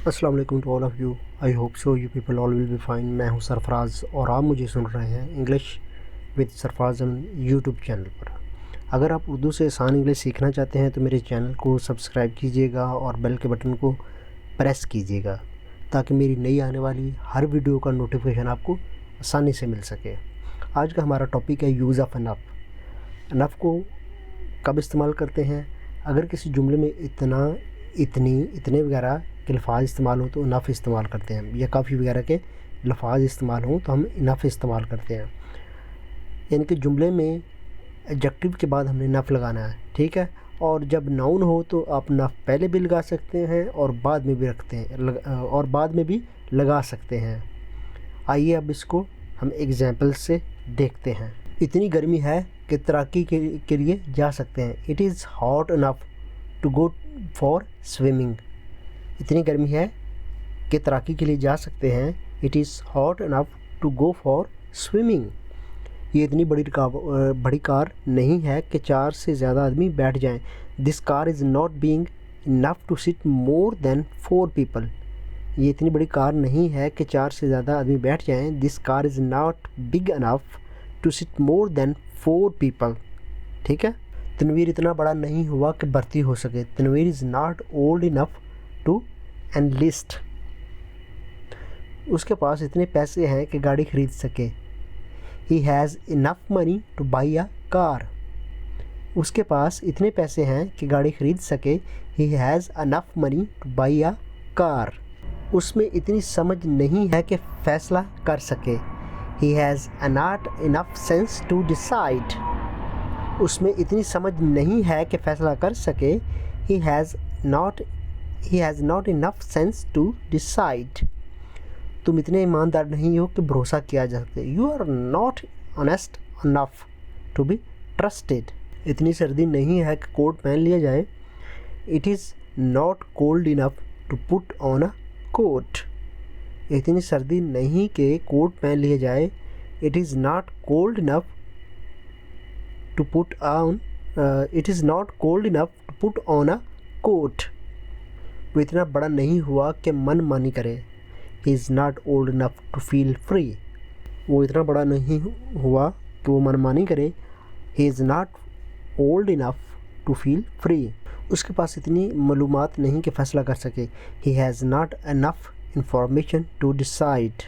अस्सलाम वालेकुम to all of you. I hope so you people all will be fine. मैं हूं सरफराज और आप मुझे सुन रहे हैं English with Sarfaraz YouTube channel पर। अगर आप उर्दू से आसान इंग्लिश सीखना चाहते हैं तो मेरे चैनल को सब्सक्राइब कीजिएगा और बेल के बटन को प्रेस कीजिएगा ताकि मेरी नई आने वाली हर वीडियो का नोटिफिकेशन आपको आसानी से मिल सके। आज का हमारा टॉपिक है यूज़ ऑफ एनफ। एनफ को कब इस्तेमाल करते हैं? अगर किसी जुमले में इतना, इतनी, इतने वगैरह के लफाज इस्तेमाल हो तो इनफ इस्तेमाल करते हैं, या काफ़ी वगैरह के लफाज इस्तेमाल हों तो हम इनफ इस्तेमाल करते हैं। यानी कि जुमले में एडजेक्टिव के बाद हमने इनफ लगाना है, ठीक है। और जब नाउन हो तो आप इनफ पहले भी लगा सकते हैं और बाद में भी रखते हैं और बाद में भी लगा सकते हैं। आइए अब इसको हम एग्जाम्पल से देखते हैं। इतनी गर्मी है कि तैराकी के लिए जा सकते हैं। It is hot enough to go for swimming. इतनी गर्मी है कि तैराकी के लिए जा सकते हैं। It is hot enough to go for swimming. ये इतनी बड़ी कार नहीं है कि 4 से ज़्यादा आदमी बैठ जाएं। This car is not being enough to sit more than 4 people. ये इतनी बड़ी कार नहीं है कि 4 से ज़्यादा आदमी बैठ जाएं। This car is not big enough to sit more than 4 people. ठीक है। तनवीर इतना बड़ा नहीं हुआ कि भर्ती हो सके। Tanveer is not old enough to enlist. उसके पास इतने पैसे हैं कि गाड़ी खरीद सके। He has enough money to buy a car. उसके पास इतने पैसे हैं कि गाड़ी खरीद सके। He has enough money to buy a car. उसमें इतनी समझ नहीं है कि फ़ैसला कर सके। He has not enough sense to decide. उसमें इतनी समझ नहीं है कि फ़ैसला कर सके। He has not enough sense to decide. तुम इतने ईमानदार नहीं हो कि भरोसा किया जा सके। You are not honest enough to be trusted. इतनी सर्दी नहीं है कि कोट पहन लिया जाए। It is not cold enough to put on a coat. इतनी सर्दी नहीं कि कोट पहन लिया जाए। It is not cold enough to put on it is not cold enough to put on a coat. वो इतना बड़ा नहीं हुआ कि मन मानी करे। He is not old enough to feel free. वो इतना बड़ा नहीं हुआ कि वो मनमानी करे। He is not old enough to feel free. उसके पास इतनी मालूमात नहीं कि फ़ैसला कर सके। He has not enough information to decide.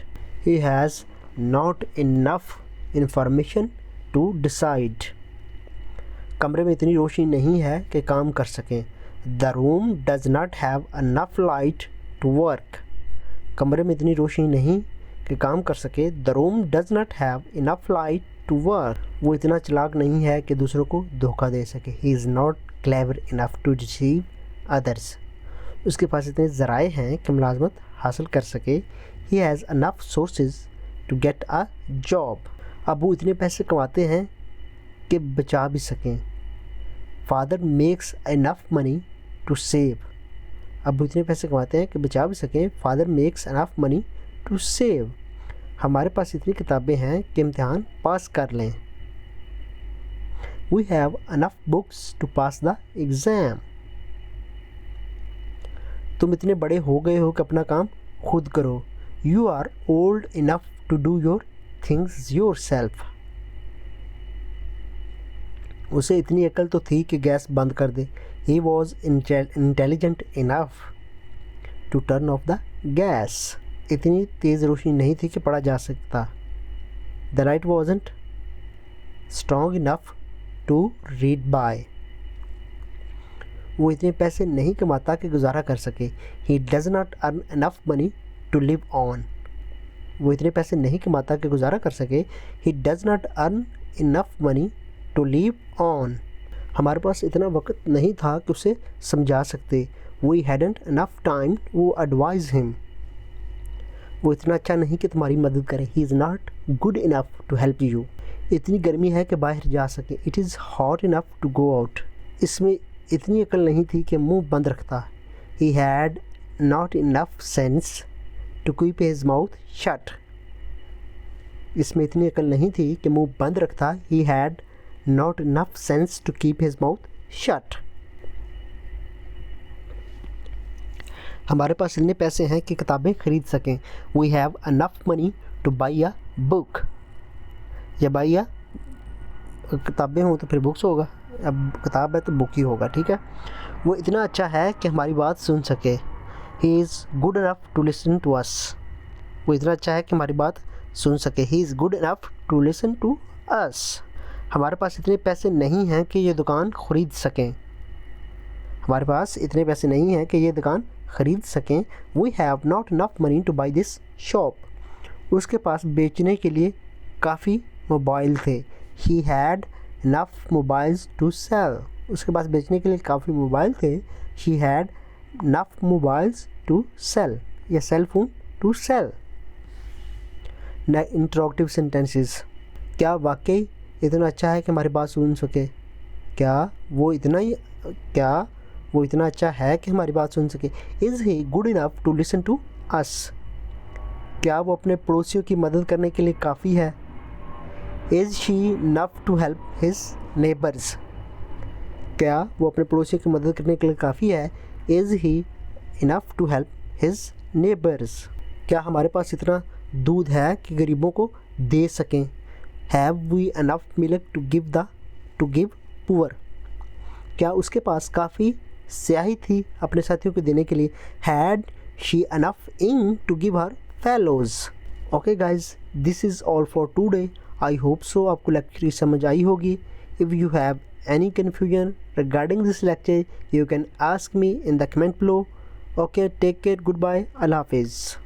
He has not enough information to decide. कमरे में इतनी रोशनी नहीं है कि काम कर सकें। The room does not have enough light to work. कमरे में इतनी रोशनी नहीं कि काम कर सके। The room does not have enough light to work. वो इतना चालाक नहीं है कि दूसरों को धोखा दे सके। He is not clever enough to deceive others. उसके पास इतने ज़राए हैं कि मुलाजमत हासिल कर सके। He has enough sources to get a job. अब वो इतने पैसे कमाते हैं कि बचा भी सकें। Father makes enough money to save. अब वो इतने पैसे कमाते हैं कि बचा भी सकें। Father makes enough money to save. हमारे पास इतनी किताबें हैं कि इम्तिहान पास कर लें। We have enough books to pass the exam. तुम इतने बड़े हो गए हो कि अपना काम खुद करो। You are old enough to do your things yourself. उसे इतनी अकल तो थी कि गैस बंद कर दे। He was intelligent enough to turn off the gas. इतनी तेज़ रोशनी नहीं थी कि पढ़ा जा सकता। The light wasn't strong enough to read by. वो इतने पैसे नहीं कमाता कि गुजारा कर सके। He does not earn enough money to live on. वो इतने पैसे नहीं कमाता कि गुजारा कर सके। He does not earn enough money to live on. हमारे पास इतना वक्त नहीं था कि उसे समझा सकते। We hadn't enough time to advise him. वो इतना अच्छा नहीं कि तुम्हारी मदद करे। He is not good enough to help you. इतनी गर्मी है कि बाहर जा सके। It is hot enough to go out. इसमें इतनी अकल नहीं थी कि मुंह बंद रखता। He had not enough sense to keep his mouth shut. इसमें इतनी अकल नहीं थी कि मुंह बंद रखता। He had not enough sense to keep his mouth shut. हमारे पास इतने पैसे हैं कि किताबें ख़रीद सकें। We have enough money to buy a book. या बाई अ, किताबें हों तो फिर बुक्स होगा, अब किताब है तो बुक ही होगा, ठीक है। वो इतना अच्छा है कि हमारी बात सुन सके। He is good enough to listen to us. वो इतना अच्छा है कि हमारी बात सुन सके। He is good enough to listen to us. हमारे पास इतने पैसे नहीं हैं कि ये दुकान ख़रीद सकें। हमारे पास इतने पैसे नहीं हैं कि ये दुकान ख़रीद सकें। We have not enough money to buy this shop. उसके पास बेचने के लिए काफ़ी मोबाइल थे। He had enough mobiles to sell. उसके पास बेचने के लिए काफ़ी मोबाइल थे। He had enough mobiles to sell, या sell phone to sell. Interrogative sentences. क्या वाकई इतना अच्छा है कि हमारी बात सुन सके? क्या वो इतना अच्छा है कि हमारी बात सुन सके? Is he good enough to listen to us. क्या वो अपने पड़ोसियों की मदद करने के लिए काफ़ी है? Is she enough to help his neighbours. क्या वो अपने पड़ोसियों की मदद करने के लिए काफ़ी है? Is he enough to help his neighbours. क्या हमारे पास इतना दूध है कि गरीबों को दे सकें? Have we enough milk to give poor. क्या उसके पास काफ़ी स्याही थी अपने साथियों को देने के लिए? Had she enough ink to give her fellows. Okay guys, this is all for today. I hope so आपको लेक्चर समझ आई होगी। If you have any confusion regarding this lecture, you can ask me in the comment below. Okay, take care, goodbye, Allah Hafiz.